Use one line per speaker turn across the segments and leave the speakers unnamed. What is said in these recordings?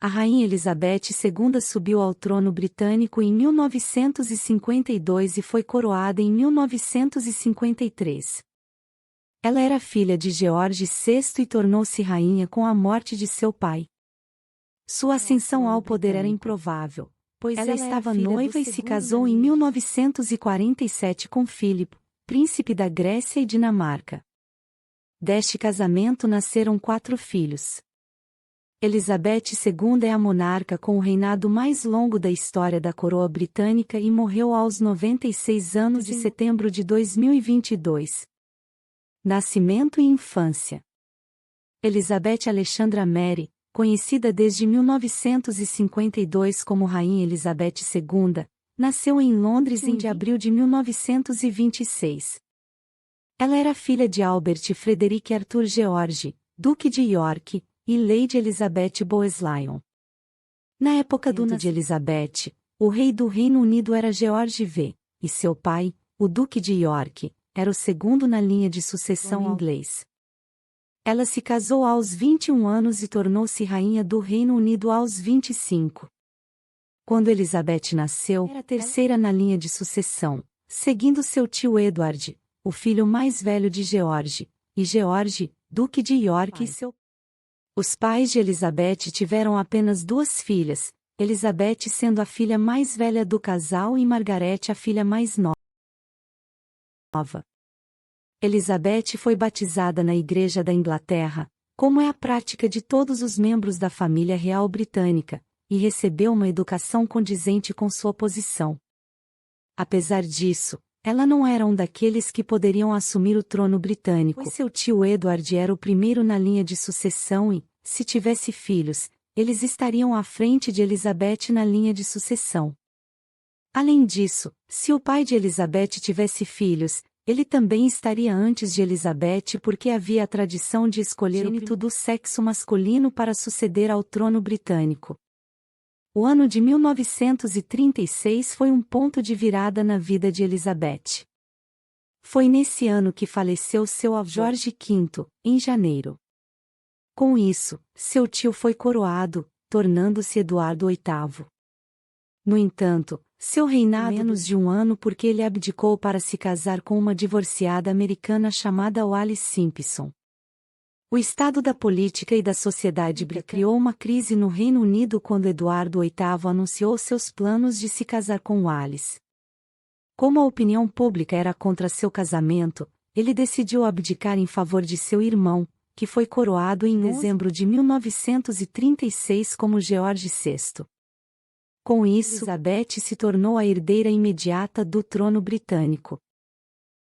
A rainha Elizabeth II subiu ao trono britânico em 1952 e foi coroada em 1953. Ela era filha de George VI e tornou-se rainha com a morte de seu pai. Sua ascensão ao poder era improvável, pois ela estava noiva e se casou em 1947 com Philip, príncipe da Grécia e Dinamarca. Deste casamento nasceram 4 filhos. Elizabeth II é a monarca com o reinado mais longo da história da coroa britânica e morreu aos 96 anos de setembro de 2022. Nascimento e infância. Elizabeth Alexandra Mary, conhecida desde 1952 como Rainha Elizabeth II, nasceu em Londres em abril de 1926. Ela era filha de Albert Frederick Arthur George, Duque de York, e Lady Elizabeth Bowes-Lyon. Na época do nascimento de Elizabeth, o rei do Reino Unido era George V, e seu pai, o Duque de York, era o segundo na linha de sucessão inglês. Ela se casou aos 21 anos e tornou-se rainha do Reino Unido aos 25. Quando Elizabeth nasceu, era a terceira na linha de sucessão, seguindo seu tio Edward, o filho mais velho de George, e George, Duque de York e seu pai. Os pais de Elizabeth tiveram apenas 2 filhas, Elizabeth sendo a filha mais velha do casal e Margaret a filha mais nova. Elizabeth foi batizada na Igreja da Inglaterra, como é a prática de todos os membros da família real britânica, e recebeu uma educação condizente com sua posição. Apesar disso, ela não era um daqueles que poderiam assumir o trono britânico, pois seu tio Edward era o primeiro na linha de sucessão e, se tivesse filhos, eles estariam à frente de Elizabeth na linha de sucessão. Além disso, se o pai de Elizabeth tivesse filhos, ele também estaria antes de Elizabeth porque havia a tradição de escolher o primogênito do sexo masculino para suceder ao trono britânico. O ano de 1936 foi um ponto de virada na vida de Elizabeth. Foi nesse ano que faleceu seu avô George V, em janeiro. Com isso, seu tio foi coroado, tornando-se Eduardo VIII. No entanto, seu reinado durou menos de um ano porque ele abdicou para se casar com uma divorciada americana chamada Wallis Simpson. O estado da política e da sociedade britânica criou uma crise no Reino Unido quando Eduardo VIII anunciou seus planos de se casar com Wallis. Como a opinião pública era contra seu casamento, ele decidiu abdicar em favor de seu irmão, que foi coroado em dezembro de 1936 como George VI. Com isso, Elizabeth se tornou a herdeira imediata do trono britânico.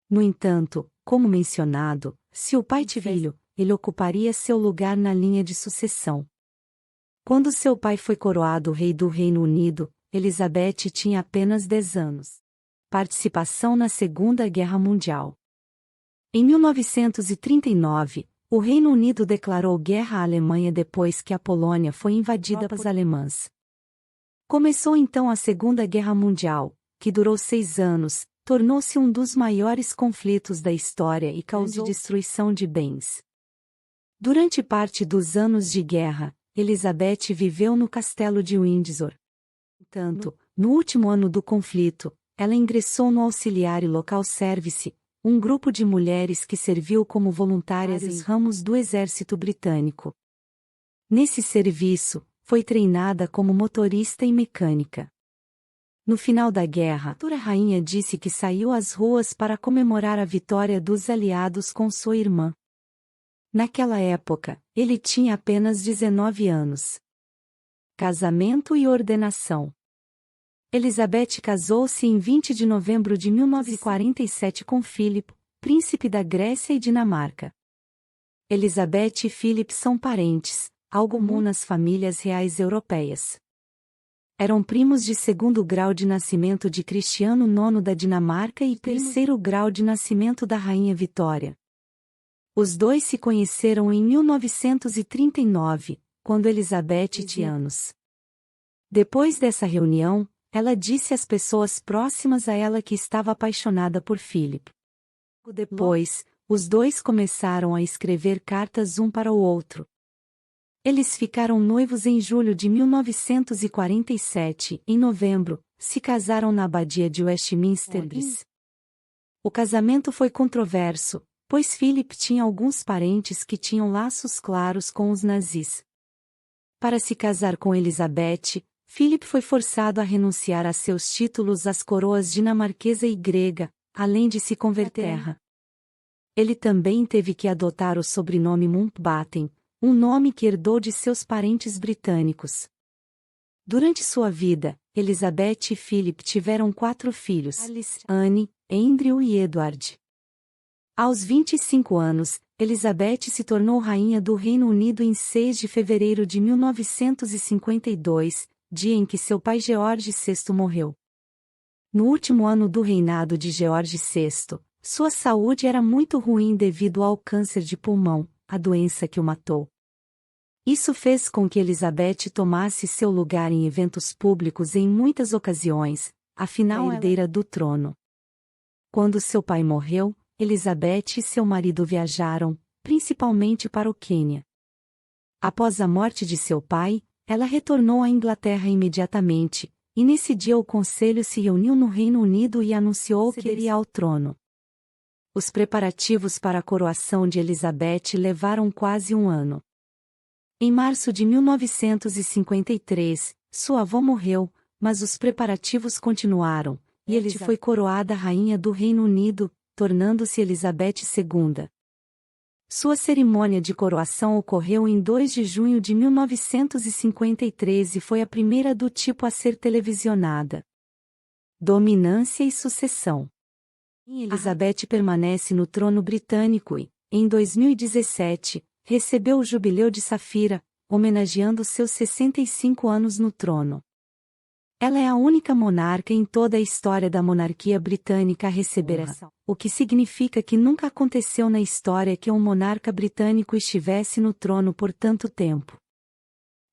No entanto, como mencionado, se o pai tivesse filho, ele ocuparia seu lugar na linha de sucessão. Quando seu pai foi coroado rei do Reino Unido, Elizabeth tinha apenas 10 anos. Participação na Segunda Guerra Mundial. Em 1939, o Reino Unido declarou guerra à Alemanha depois que a Polônia foi invadida pelas alemãs. Começou então a Segunda Guerra Mundial, que durou 6 anos, tornou-se um dos maiores conflitos da história e causou destruição de bens. Durante parte dos anos de guerra, Elizabeth viveu no castelo de Windsor. Portanto, no último ano do conflito, ela ingressou no Auxiliary Local Service, um grupo de mulheres que serviu como voluntárias em ramos do exército britânico. Nesse serviço, foi treinada como motorista e mecânica. No final da guerra, a rainha disse que saiu às ruas para comemorar a vitória dos aliados com sua irmã. Naquela época, ele tinha apenas 19 anos. Casamento e ordenação. Elizabeth casou-se em 20 de novembro de 1947 com Philip, príncipe da Grécia e Dinamarca. Elizabeth e Philip são parentes, algo comum nas famílias reais europeias. Eram primos de 2º grau de nascimento de Cristiano IX da Dinamarca e 3º grau de nascimento da Rainha Vitória. Os dois se conheceram em 1939, quando Elizabeth tinha anos. Depois dessa reunião, ela disse às pessoas próximas a ela que estava apaixonada por Philip. Depois, os dois começaram a escrever cartas um para o outro. Eles ficaram noivos em julho de 1947. Em novembro, se casaram na abadia de Westminster. O casamento foi controverso, pois Philip tinha alguns parentes que tinham laços claros com os nazis. Para se casar com Elizabeth, Philip foi forçado a renunciar a seus títulos às coroas dinamarquesa e grega, além de se converter. Ele também teve que adotar o sobrenome Mountbatten, um nome que herdou de seus parentes britânicos. Durante sua vida, Elizabeth e Philip tiveram 4 filhos: Alice, Anne, Andrew e Edward. Aos 25 anos, Elizabeth se tornou rainha do Reino Unido em 6 de fevereiro de 1952, dia em que seu pai George VI morreu. No último ano do reinado de George VI, sua saúde era muito ruim devido ao câncer de pulmão, a doença que o matou. Isso fez com que Elizabeth tomasse seu lugar em eventos públicos em muitas ocasiões, afinal herdeira do trono. Quando seu pai morreu, Elizabeth e seu marido viajaram, principalmente para o Quênia. Após a morte de seu pai, ela retornou à Inglaterra imediatamente, e nesse dia o conselho se reuniu no Reino Unido e anunciou que iria ao trono. Os preparativos para a coroação de Elizabeth levaram quase um ano. Em março de 1953, sua avó morreu, mas os preparativos continuaram, e ele foi coroada rainha do Reino Unido, tornando-se Elizabeth II. Sua cerimônia de coroação ocorreu em 2 de junho de 1953 e foi a primeira do tipo a ser televisionada. Dominância e sucessão. Elizabeth permanece no trono britânico e, em 2017, recebeu o Jubileu de Safira, homenageando seus 65 anos no trono. Ela é a única monarca em toda a história da monarquia britânica a receber essa, o que significa que nunca aconteceu na história que um monarca britânico estivesse no trono por tanto tempo.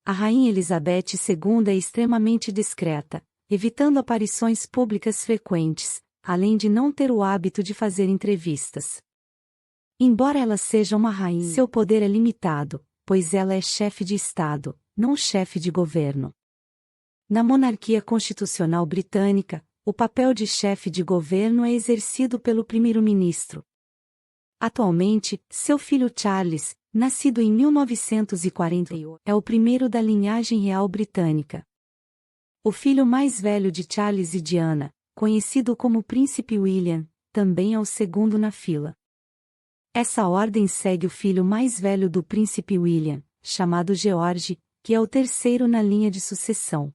A rainha Elizabeth II é extremamente discreta, evitando aparições públicas frequentes, além de não ter o hábito de fazer entrevistas. Embora ela seja uma rainha, seu poder é limitado, pois ela é chefe de Estado, não chefe de governo. Na monarquia constitucional britânica, o papel de chefe de governo é exercido pelo primeiro-ministro. Atualmente, seu filho Charles, nascido em 1948, é o primeiro da linhagem real britânica. O filho mais velho de Charles e Diana, conhecido como Príncipe William, também é o segundo na fila. Essa ordem segue o filho mais velho do Príncipe William, chamado George, que é o terceiro na linha de sucessão.